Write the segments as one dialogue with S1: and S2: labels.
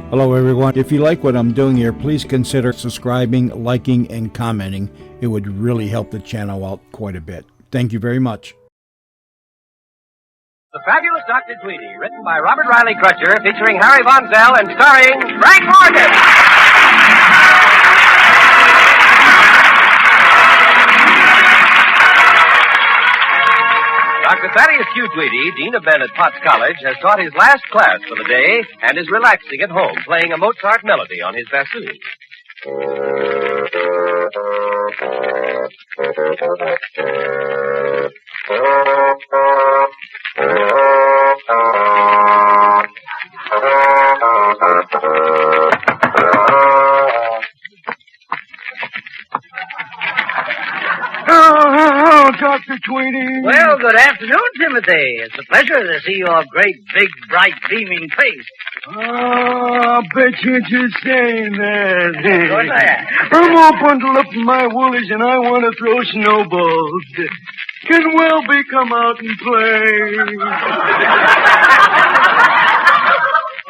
S1: Hello, everyone. If you like what I'm doing here, please consider subscribing, liking, and commenting. It would really help the channel out quite a bit. Thank you very much.
S2: The Fabulous Dr. Tweedy, written by Robert Riley Crutcher, featuring Harry Von Zell and starring Frank Morgan. Dr. Thaddeus Q. Tweedy, Dean of Ben at Potts College, has taught his last class for the day and is relaxing at home, playing a Mozart melody on his bassoon.
S3: Dr. Tweedy.
S4: Well, good afternoon, Timothy. It's a pleasure to see your great, big, bright, beaming face.
S3: I bet you're just saying that.
S4: Of course I am.
S3: I'm all bundled up in my woolies and I want to throw snowballs. Can Welby come out and play?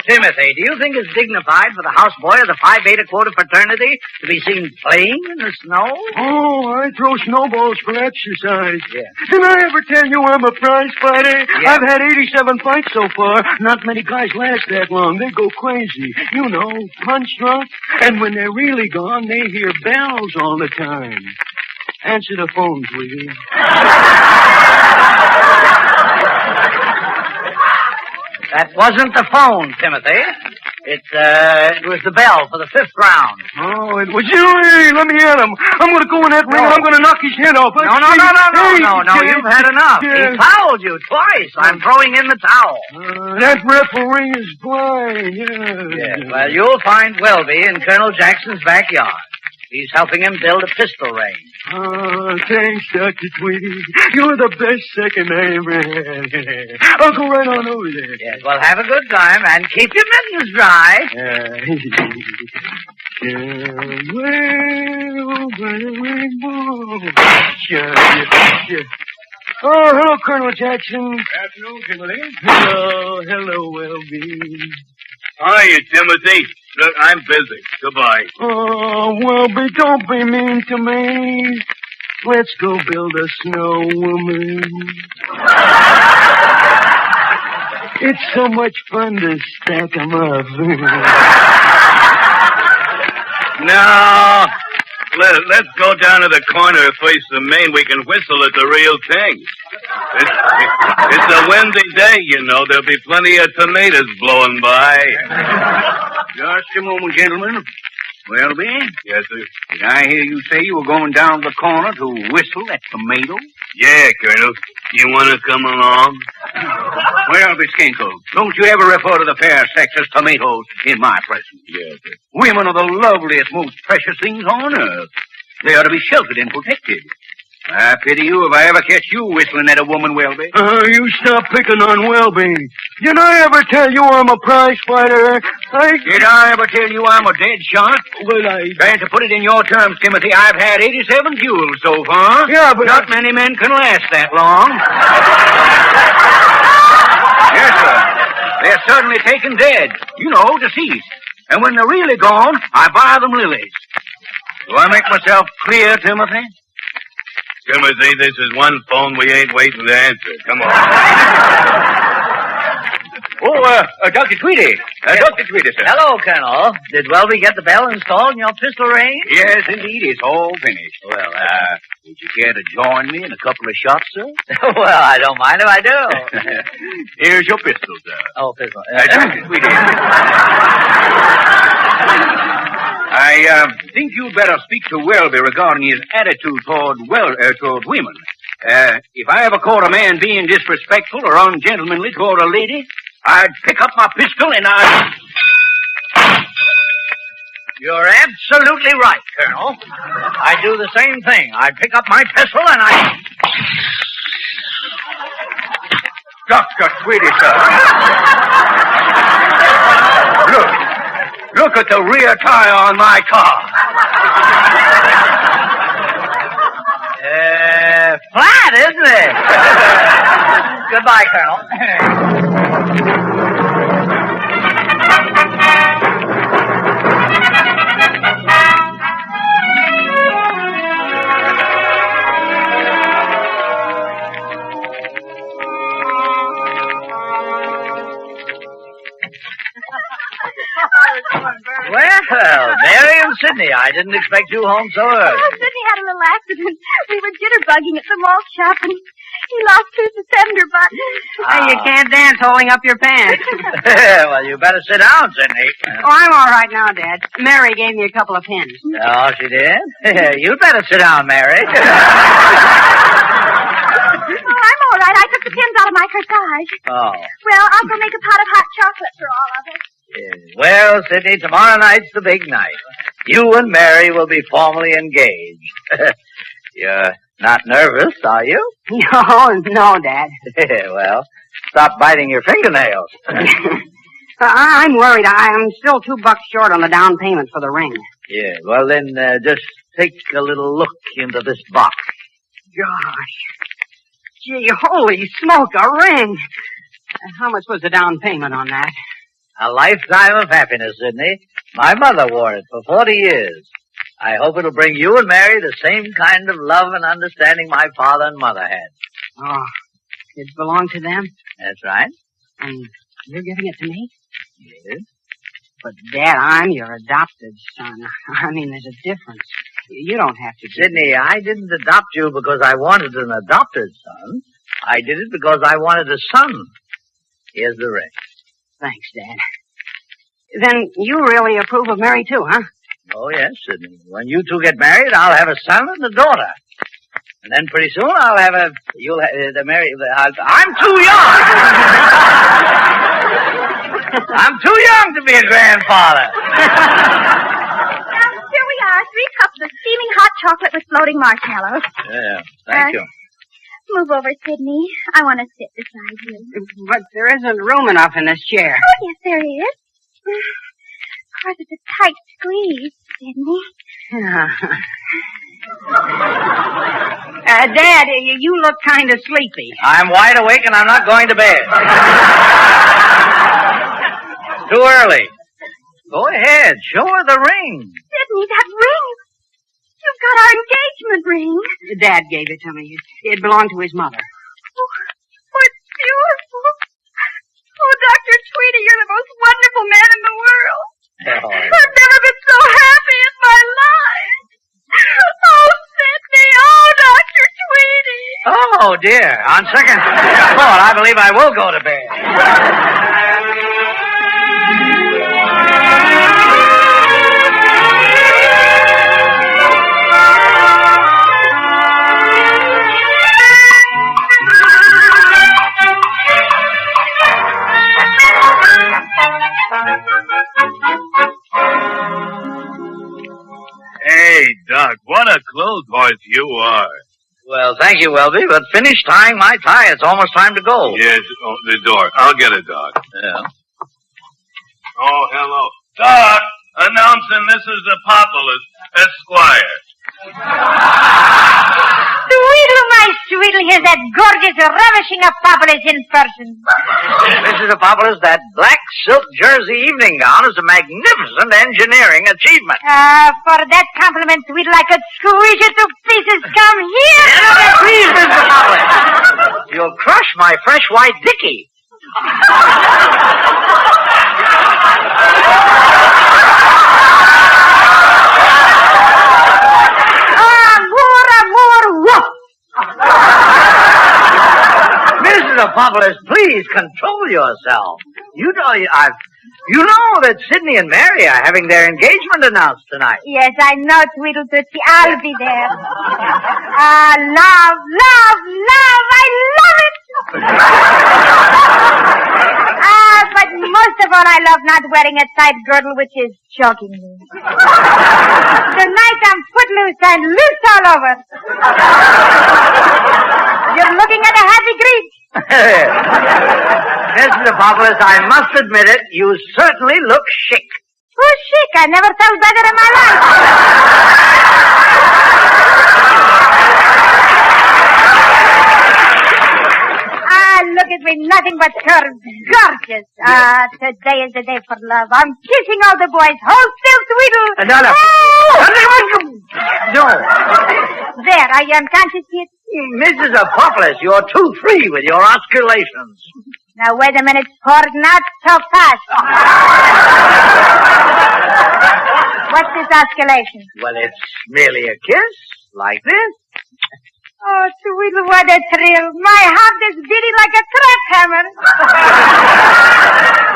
S4: Timothy, do you think it's dignified for the houseboy of the Phi Beta Quota fraternity to be seen playing in the snow?
S3: Oh, I throw snowballs for exercise.
S4: Yeah.
S3: Did I ever tell you I'm a prize fighter?
S4: Yeah.
S3: I've had 87 fights so far. Not many guys last that long. They go crazy. You know, punch drunk. And when they're really gone, they hear bells all the time. Answer the phone, Tweedy.
S4: That wasn't the phone, Timothy. It was the bell for the 5th round.
S3: Oh, it was you. Hey, let me at him. I'm going to go in that ring and I'm going to knock his head off.
S4: No, you've had enough. He fouled you twice. I'm throwing in the towel.
S3: That referee is blind.
S4: Yes, well, you'll find Welby in Colonel Jackson's backyard. He's helping him build a pistol range.
S3: Oh, thanks, Dr. Tweedy. You're the best second I ever had. I'll go right on over there.
S4: Yes, well, have a good time and keep your mittens dry.
S3: Oh, hello, Colonel Jackson.
S5: Afternoon, Timothy.
S3: Hello, Welby.
S5: Hiya, Timothy. Look, I'm busy. Goodbye.
S3: Oh, Welby, don't be mean to me. Let's go build a snow woman. It's so much fun to stack 'em up.
S5: No. Let's go down to the corner and face the main. We can whistle at the real thing. It's a windy day, you know. There'll be plenty of tomatoes blowing by.
S6: Just a moment, gentlemen. Welby?
S5: Yes, sir.
S6: Did I hear you say you were going down the corner to whistle at tomatoes?
S5: Yeah, Colonel. You want to come along?
S6: Welby Skinkle, don't you ever refer to the fair sex as tomatoes in my presence.
S5: Yes, sir.
S6: Women are the loveliest, most precious things on earth. They ought to be sheltered and protected. I pity you if I ever catch you whistling at a woman, Welby.
S3: You stop picking on Welby. Did I ever tell you I'm a prize fighter?
S6: Did I ever tell you I'm a dead shot?
S3: Well,
S6: And to put it in your terms, Timothy, I've had 87 duels so far.
S3: Yeah, but
S6: Not many men can last that long. Yes, sir. They're certainly taken dead. You know, deceased. And when they're really gone, I buy them lilies. Do I make myself clear, Timothy?
S5: Timothy, this is one phone we ain't waiting to answer. Come on.
S6: Dr. Tweedy. Dr. Tweedy, sir.
S4: Hello, Colonel. Did Welby get the bell installed in your pistol range?
S6: Yes, indeed. It's all finished. Well, would you care to join me in a couple of shots, sir?
S4: Well, I don't mind if I do.
S6: Here's your pistol, sir.
S4: Oh, pistol.
S6: Dr. Tweedy. I think you'd better speak to Welby regarding his attitude toward women. If I ever caught a man being disrespectful or ungentlemanly toward a lady, I'd pick up my pistol and I'd...
S4: You're absolutely right, Colonel. I do the same thing. I pick up my pistol and I...
S6: Dr. Tweedy, sir. Look at the rear tire on my car.
S4: Flat, isn't it? Goodbye, Colonel. Well, Mary and Sidney, I didn't expect you home so early.
S7: Oh, Sidney had a little accident. We were jitterbugging at the malt shop, and he lost his fender button.
S8: You can't dance holding up your pants.
S4: Well, you better sit down, Sidney.
S8: Oh, I'm all right now, Dad. Mary gave me a couple of pins.
S4: Oh, she did? You'd better sit down, Mary.
S7: Oh, I'm all right. I took the pins out of my corsage.
S4: Oh.
S7: Well, I'll go make a pot of hot chocolate for all of us.
S4: Yes. Well, Sidney, tomorrow night's the big night. You and Mary will be formally engaged. You're not nervous, are you?
S8: No, Dad.
S4: Well, stop biting your fingernails.
S8: I'm worried. I'm still $2 short on the down payment for the ring.
S4: Yeah, well then, just take a little look into this box.
S8: Gosh. Gee, holy smoke, a ring. How much was the down payment on that?
S4: A lifetime of happiness, Sidney. My mother wore it for 40 years. I hope it'll bring you and Mary the same kind of love and understanding my father and mother had.
S8: Oh, it belonged to them?
S4: That's right.
S8: And you're giving it to me?
S4: Yes.
S8: But, Dad, I'm your adopted son. I mean, there's a difference. You don't have to...
S4: Sidney, I didn't adopt you because I wanted an adopted son. I did it because I wanted a son. Here's the ring.
S8: Thanks, Dad. Then you really approve of Mary, too, huh?
S4: Oh, yes, Sidney. When you two get married, I'll have a son and a daughter. And then pretty soon I'll have I'm too young! I'm too young to be a grandfather.
S7: Now, here we are, 3 cups of steaming hot chocolate with floating marshmallows.
S4: Yeah, thank you.
S7: Move over, Sidney. I want to sit beside you.
S8: But there isn't room enough in this chair.
S7: Oh, yes, there is. Of course, it's a tight squeeze, Sidney.
S8: Dad, you look kind of sleepy.
S4: I'm wide awake and I'm not going to bed. It's too early. Go ahead. Show her the ring.
S7: Sidney, that ring. You've got our engagement ring.
S8: Dad gave it to me. It belonged to his mother.
S7: Oh, it's beautiful. Oh, Dr. Tweedy, you're the most wonderful man in the world.
S4: Oh.
S7: I've never been so happy in my life. Oh, Sidney. Oh, Dr. Tweedy.
S4: Oh, dear. On second thought, I believe I will go to bed.
S5: Hey, Doc, what a clothes horse you are.
S4: Well, thank you, Welby, but finish tying my tie. It's almost time to go.
S5: Yes, the door. I'll get it, Doc.
S4: Yeah.
S5: Oh, hello. Doc, announcing Mrs. Apopolis, Esquire.
S9: Tweedle, my Tweedle, here's that gorgeous, ravishing Apopolis in person.
S4: Mrs. Apopolis, that black silk jersey evening gown is a magnificent engineering achievement.
S9: For that compliment, Tweedle, I could squeeze you to pieces. Come here.
S4: Please, Mrs. Apopolis. You'll crush my fresh white dicky. Mrs. Apopolis, please control yourself. You know that Sidney and Mary are having their engagement announced tonight.
S9: Yes, I know, Tweedle Tootsie. I'll be there. Love, love, love. I love it. But most of all, I love not wearing a tight girdle which is choking me. Tonight I'm footloose and loose all over. You're looking at a happy greet.
S4: Mrs. Apopolis, I must admit it, you certainly look chic.
S9: Who's chic? I never felt better in my life. Look at me, nothing but curves. Gorgeous. Today is the day for love. I'm kissing all the boys. Hold still, Tweedle.
S4: No. No.
S9: There, are you unconscious yet?
S4: Mrs. Apopolis, you're too free with your osculations.
S9: Now, wait a minute, Sport. Not so fast. What's this osculation?
S4: Well, it's merely a kiss, like this.
S9: Oh, Tweedle, what a thrill. My heart is beating like a trap hammer.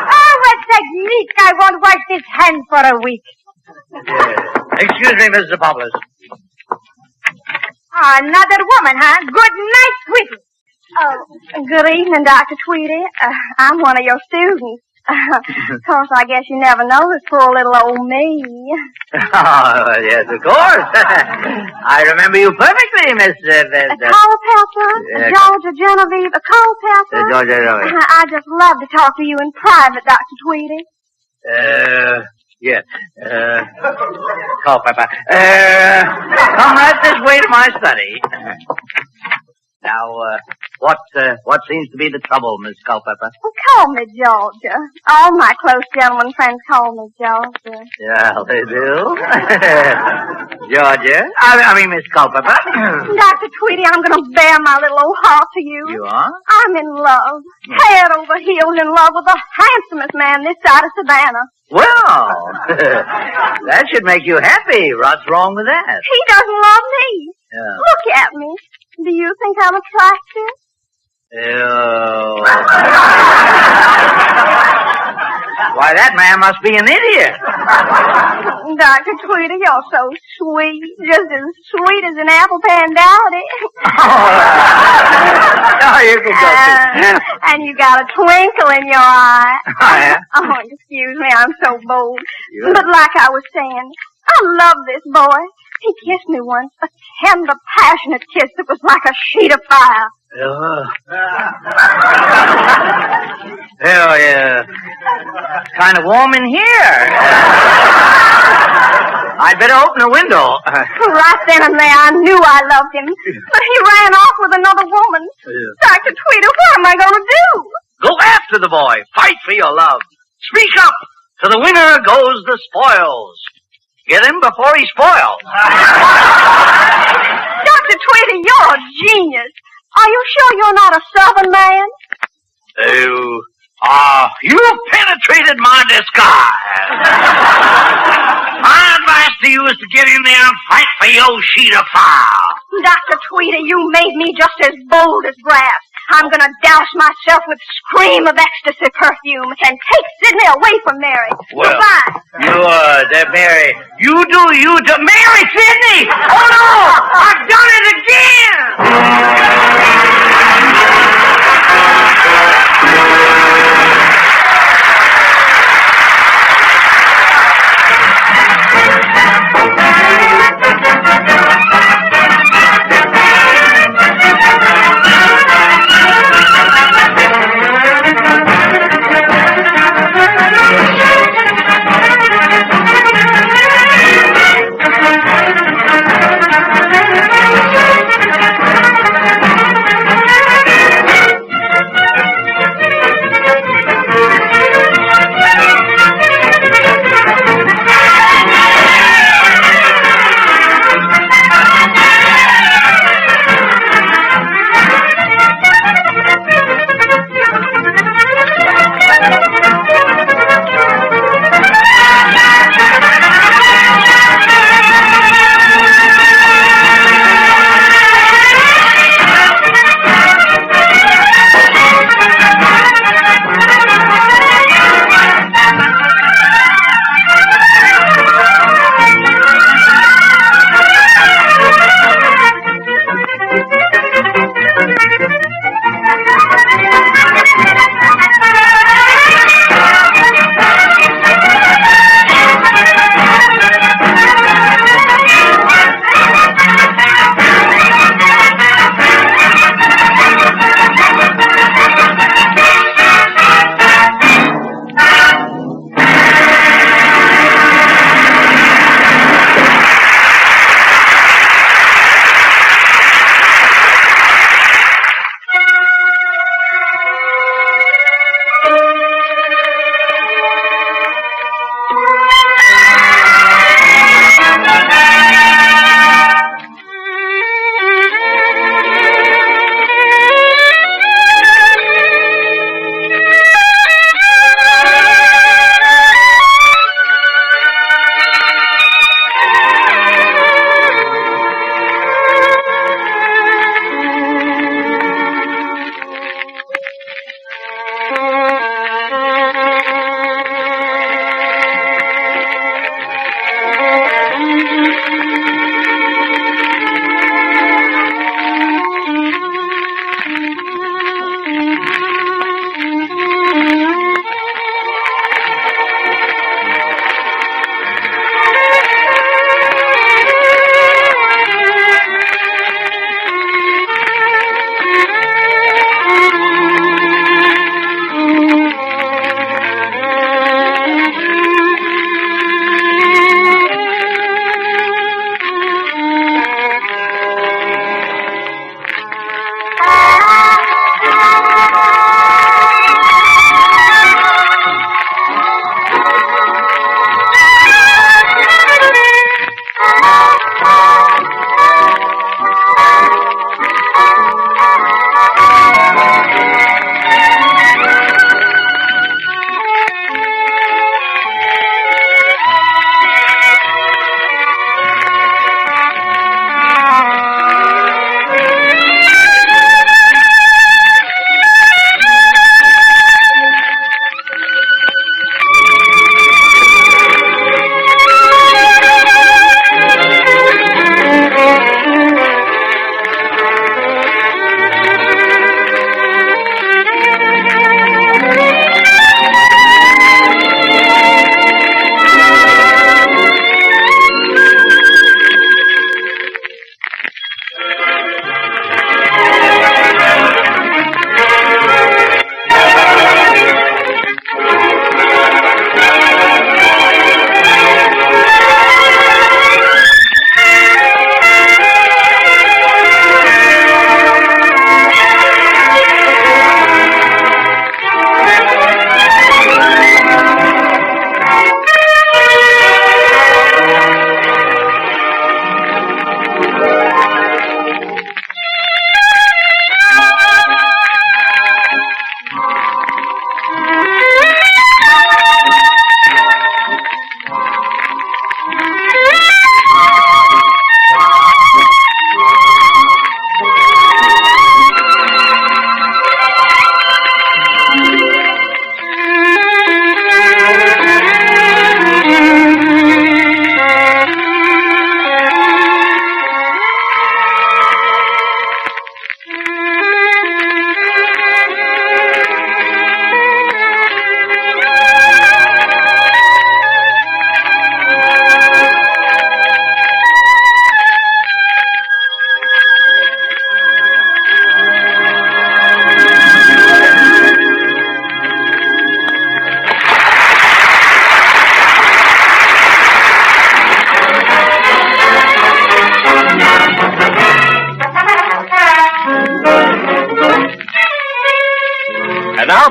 S9: Oh, what technique. I won't wash this hand for a week.
S4: Excuse me, Mrs. Populus.
S9: Another woman, huh? Good night, Tweedle.
S7: Oh, good evening, Dr. Tweedy. I'm one of your students. Of course, I guess you never noticed poor little old me.
S4: Oh, yes, of course. I remember you perfectly, Miss...
S7: Culpepper? Georgia Genevieve, Culpepper?
S4: Georgia.
S7: I just love to talk to you in private, Dr. Tweedy.
S4: Yes. Culpepper. Come right this way to my study. Now, what seems to be the trouble, Miss Culpepper?
S7: Call me Georgia. All my close gentlemen friends call me Georgia.
S4: Yeah, they do. Georgia. I mean, Miss Culpepper.
S7: Dr. Tweedy, I'm going to bare my little old heart to you.
S4: You are?
S7: I'm in love. Head over heels in love with the handsomest man this side of Savannah.
S4: Well, that should make you happy. What's wrong with that?
S7: He doesn't love me.
S4: Yeah.
S7: Look at me. Do you think I'm attractive?
S4: Ew. Why, that man must be an idiot.
S7: Dr. Tweedy, you're so sweet. Just as sweet as an apple pan dowdy.
S4: Oh, you can go
S7: and you got a twinkle in your eye.
S4: Oh, yeah?
S7: Oh, excuse me, I'm so bold.
S4: Yeah.
S7: But like I was saying, I love this boy. He kissed me once, a tender, passionate kiss that was like a sheet of fire.
S4: Oh, yeah. Kind of warm in here. I'd better open the window.
S7: Right then and there, I knew I loved him. But he ran off with another woman.
S4: Yeah.
S7: Dr. Tweedy, what am I going to do?
S4: Go after the boy. Fight for your love. Speak up. To the winner goes the spoils. Get him before he spoils.
S7: Dr. Tweedy, you're a genius. Are you sure you're not a Southern man?
S4: You've penetrated my disguise. My advice to you is to get in there and fight for your sheet of fire.
S7: Dr. Tweedy, you made me just as bold as brass. I'm going to douse myself with scream of ecstasy perfume and take Sydney away from Mary.
S4: Well,
S7: goodbye.
S4: That Mary. You to Mary Sydney! Oh, no! I've done it again!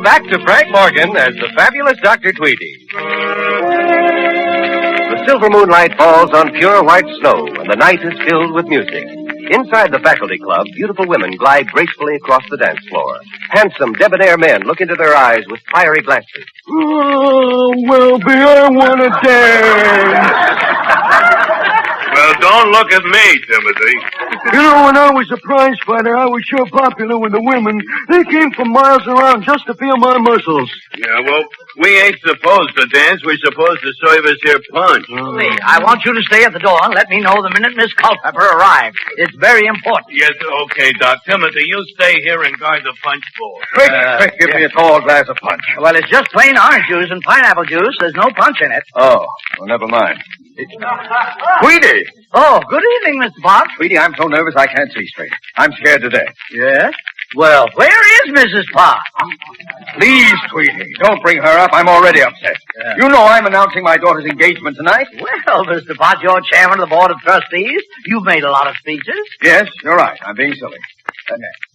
S2: back to Frank Morgan as the fabulous Dr. Tweedy. The silver moonlight falls on pure white snow, and the night is filled with music. Inside the faculty club, beautiful women glide gracefully across the dance floor. Handsome, debonair men look into their eyes with fiery glances.
S3: Oh, Welby, I want to dance.
S5: Well, don't look at me, Timothy.
S3: You know, when I was a prize fighter, I was sure popular with the women. They came from miles around just to feel my muscles.
S5: Yeah, well, we ain't supposed to dance. We're supposed to serve us here punch.
S4: Lee, I want you to stay at the door and let me know the minute Miss Culpepper arrives. It's very important.
S5: Yes, okay, Doc. Timothy, you stay here and guard the punch bowl.
S2: Quick, give me a tall glass of punch.
S4: Well, it's just plain orange juice and pineapple juice. There's no punch in it.
S2: Oh, well, never mind. Tweedy!
S4: Oh, good evening, Mr. Potts.
S2: Tweedy, I'm so nervous I can't see straight. I'm scared to death.
S4: Yes? Well, where is Mrs. Potts?
S2: Please, Tweedy, don't bring her up. I'm already upset.
S4: Yeah.
S2: You know I'm announcing my daughter's engagement tonight.
S4: Well, Mr. Potts, you're chairman of the board of trustees. You've made a lot of speeches.
S2: Yes, you're right. I'm being silly.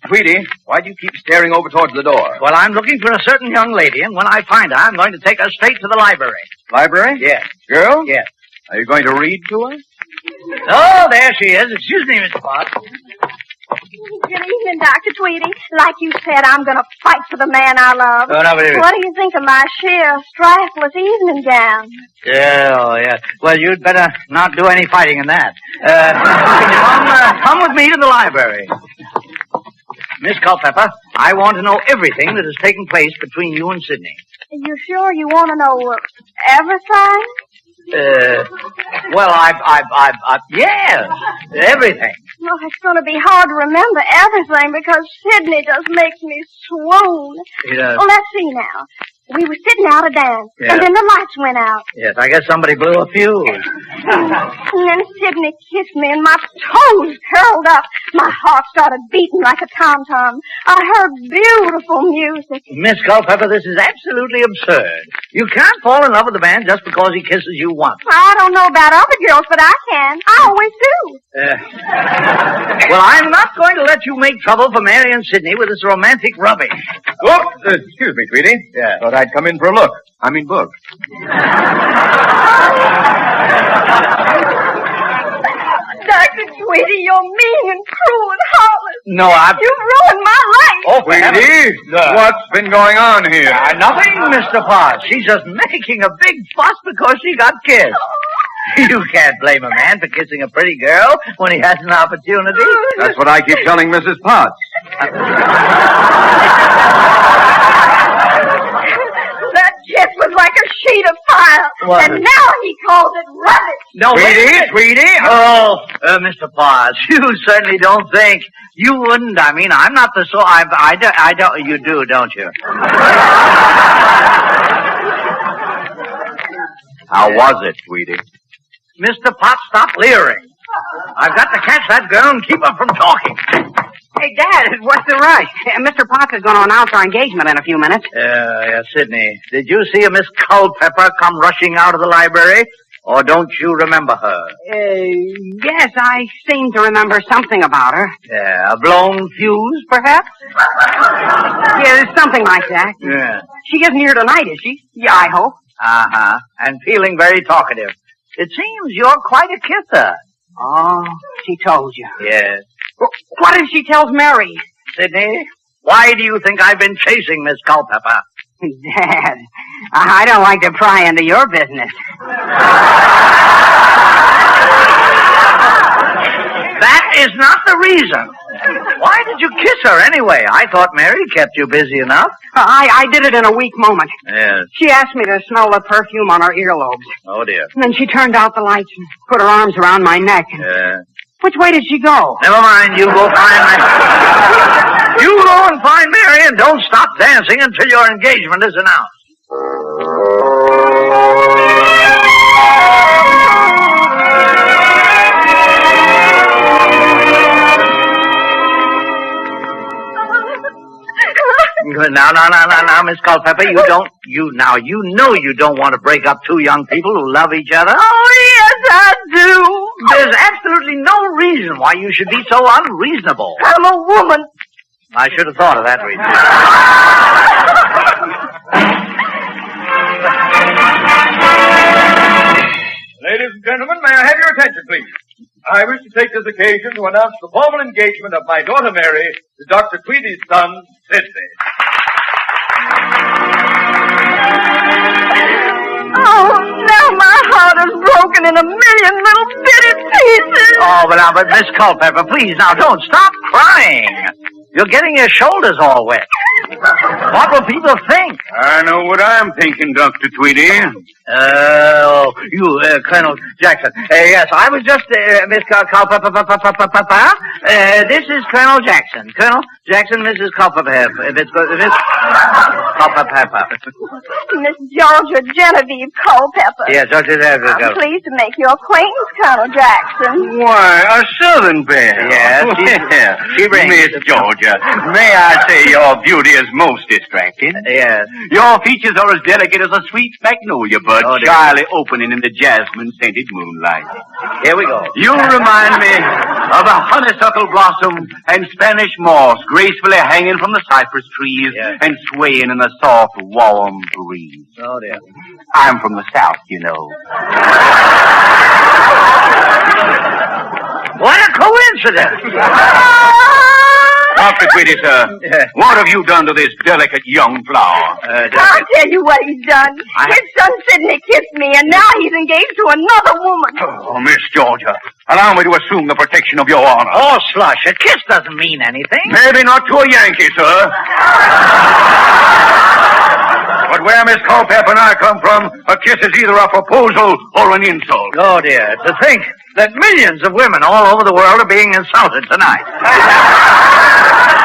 S2: Tweedy, why do you keep staring over towards the door?
S4: Well, I'm looking for a certain young lady, and when I find her, I'm going to take her straight to the library.
S2: Library?
S4: Yes.
S2: Girl?
S4: Yes.
S2: Are you going to read to her?
S4: Oh, there she is. Excuse me, Mr. Potts.
S7: Good evening, Dr. Tweedy. Like you said, I'm going to fight for the man I love.
S4: Oh, no, but
S7: What do you think of my sheer, strapless evening gown?
S4: Yeah. Well, you'd better not do any fighting in that. Come with me to the library. Miss Culpepper, I want to know everything that has taken place between you and Sidney.
S7: Are you sure you want to know everything?
S4: Well, yes, everything.
S7: Well, it's going to be hard to remember everything because Sidney just makes me swoon. Well, let's see now. We were sitting out a dance, and then the lights went out.
S4: Yes, I guess somebody blew a fuse.
S7: And then Sidney kissed me, and my toes curled up. My heart started beating like a tom-tom. I heard beautiful music.
S4: Miss Culpepper, this is absolutely absurd. You can't fall in love with a man just because he kisses you once.
S7: I don't know about other girls, but I can. I always do.
S4: Well, I'm not going to let you make trouble for Mary and Sidney with this romantic rubbish.
S2: Oh, excuse me, Tweedy.
S4: Yeah.
S2: Thought I'd come in for a look. Book.
S7: Dr. Tweedy, you're mean and cruel and heartless.
S4: No,
S7: You've ruined my life.
S4: Oh,
S2: Tweedy, what's been going on here?
S4: Nothing, Mr. Potts. She's just making a big fuss because she got kissed. You can't blame a man for kissing a pretty girl when he has an opportunity.
S2: That's what I keep telling Mrs. Potts.
S7: That kiss was like a sheet of fire.
S4: What?
S7: And now he calls it rubbish.
S4: No, Tweedy. Oh, Mr. Potts, you certainly don't think. You wouldn't. I mean, I'm not the sort. I don't. You do, don't you?
S2: How was it, Tweedy?
S4: Mr. Potts, stop leering. I've got to catch that girl and keep her from talking.
S8: Hey, Dad, what's the rush? Mr. Potts is going to announce our engagement in a few minutes.
S4: Sidney, did you see a Miss Culpepper come rushing out of the library? Or don't you remember her?
S8: Yes, I seem to remember something about her.
S4: Yeah, a blown fuse, perhaps?
S8: Yeah, something like that.
S4: Yeah.
S8: She isn't here tonight, is she? Yeah, I hope.
S4: Uh-huh. And feeling very talkative. It seems you're quite a kisser.
S8: Oh, she told you.
S4: Yes.
S8: What if she tells Mary?
S4: Sidney, why do you think I've been chasing Miss Culpepper?
S8: Dad, I don't like to pry into your business.
S4: That is not the reason. Why did you kiss her anyway? I thought Mary kept you busy enough.
S8: I did it in a weak moment.
S4: Yes.
S8: She asked me to smell the perfume on her earlobes.
S4: Oh, dear.
S8: And then she turned out the lights and put her arms around my neck.
S4: Yeah.
S8: Which way did she go?
S4: Never mind. You go find Mary. You go and find Mary and don't stop dancing until your engagement is announced. Now, Miss Culpepper, you know you don't want to break up two young people who love each other.
S7: Oh, yes, I do.
S4: There's absolutely no reason why you should be so unreasonable.
S7: I'm a woman.
S4: I should have thought of that, Reed.
S10: Ladies and gentlemen, may I have your attention, please? I wish to take this occasion to announce the formal engagement of my daughter Mary to Dr. Tweedy's son, Sidney.
S7: Oh, now my heart is broken in a million little bitty pieces.
S4: Oh, but Miss Culpepper, please now, don't stop crying. You're getting your shoulders all wet. What will people think?
S5: I know what I'm thinking, Dr. Tweedy.
S4: Colonel Jackson. Yes, I was just, Miss Culpepper. This is Colonel Jackson. Colonel Jackson, Mrs. Culpepper. Miss Culpepper.
S7: Miss Georgia Genevieve Culpepper.
S4: Yes, Georgia Genevieve.
S7: I'm pleased to make your acquaintance, Colonel Jackson.
S5: Why, a Southern belle.
S4: Yes, she rings.
S5: Miss Georgia, may I say your beauty is most distracting?
S4: Yes.
S5: Your features are as delicate as a sweet magnolia bud, shyly opening in the jasmine-scented moonlight.
S4: Here we go.
S5: You remind me of a honeysuckle blossom and Spanish moss gracefully hanging from the cypress trees and swaying in the soft, warm breeze.
S4: Oh, dear.
S5: I'm from the South, you know.
S4: What a coincidence!
S5: Dr. Tweedy, sir, what have you done to this delicate young flower?
S7: I'll tell you what he's done. His son Sidney kissed me, and now he's engaged to another woman.
S5: Oh, Miss Georgia, allow me to assume the protection of your honor.
S4: Oh, slush, a kiss doesn't mean anything.
S5: Maybe not to a Yankee, sir. But where Miss Culpepper and I come from, a kiss is either a proposal or an insult.
S4: Oh, dear, to think that millions of women all over the world are being insulted tonight.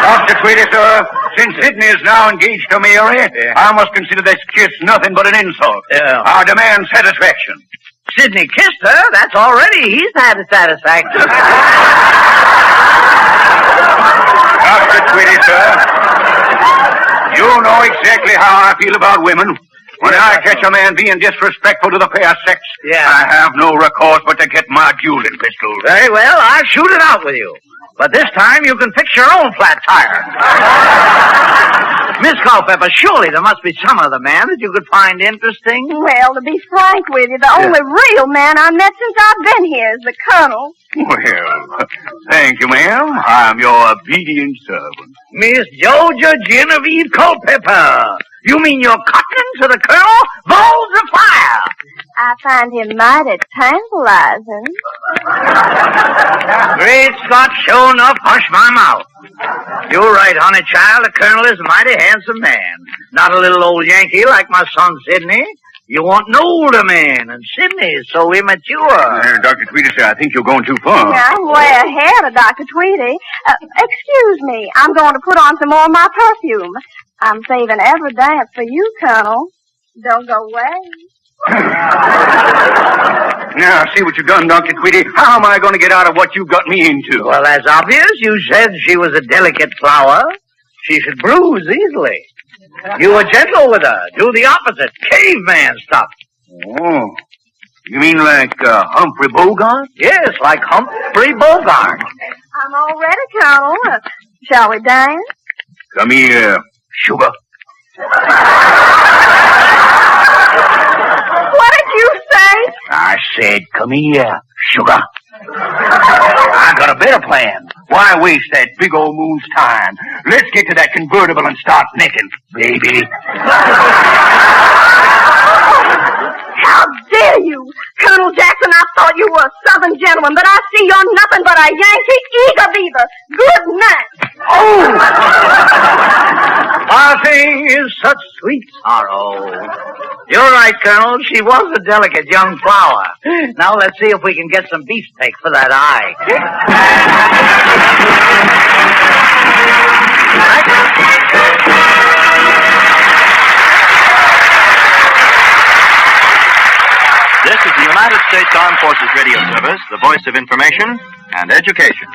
S5: Dr. Tweedy, sir, since Sidney is now engaged to Mary, I must consider this kiss nothing but an insult. I demand satisfaction.
S4: Sidney kissed her. That's already. He's had a satisfaction.
S5: Dr. Tweedy, sir, you know exactly how I feel about women. When I catch a man being disrespectful to the fair sex, I have no recourse but to get my dueling pistol.
S4: Very well, I'll shoot it out with you. But this time you can fix your own flat tire. Miss Culpepper, surely there must be some other man that you could find interesting.
S7: Well, to be frank with you, the only real man I've met since I've been here is the Colonel.
S5: Well, thank you, ma'am. I'm your obedient servant.
S4: Miss Georgia Genevieve Culpepper. You mean you're cottoning to the Colonel? Balls of fire!
S7: I find him mighty tantalizing.
S4: Great Scott, sure enough, hush my mouth. You're right, honey child. The Colonel is a mighty handsome man. Not a little old Yankee like my son Sidney. You want an older man, and Sidney is so immature.
S5: Dr. Tweedy, sir, I think you're going too far.
S7: Yeah, I'm way ahead of Dr. Tweedy. Excuse me, I'm going to put on some more of my perfume. I'm saving every dance for you, Colonel. Don't go away.
S5: Now, see what you've done, Dr. Tweedy. How am I going to get out of what you got me into?
S4: Well, that's obvious. You said she was a delicate flower. She should bruise easily. You were gentle with her. Do the opposite. Caveman stuff.
S5: Oh. You mean like Humphrey Bogart?
S4: Yes, like Humphrey Bogart.
S7: I'm all ready, Colonel. Shall we dance?
S5: Come here, sugar.
S7: What did you say?
S5: I said, come here, sugar. I got a better plan. Why waste that big old moon's time? Let's get to that convertible and start necking, baby.
S7: How dare you? Colonel Jackson, I thought you were a Southern gentleman, but I see you're nothing but a Yankee eager-beaver. Good night.
S4: Oh! Parting is such sweet sorrow. You're right, Colonel. She was a delicate young flower. Now let's see if we can get some beefsteak for that eye.
S11: This is the United States Armed Forces Radio Service, the voice of information and education.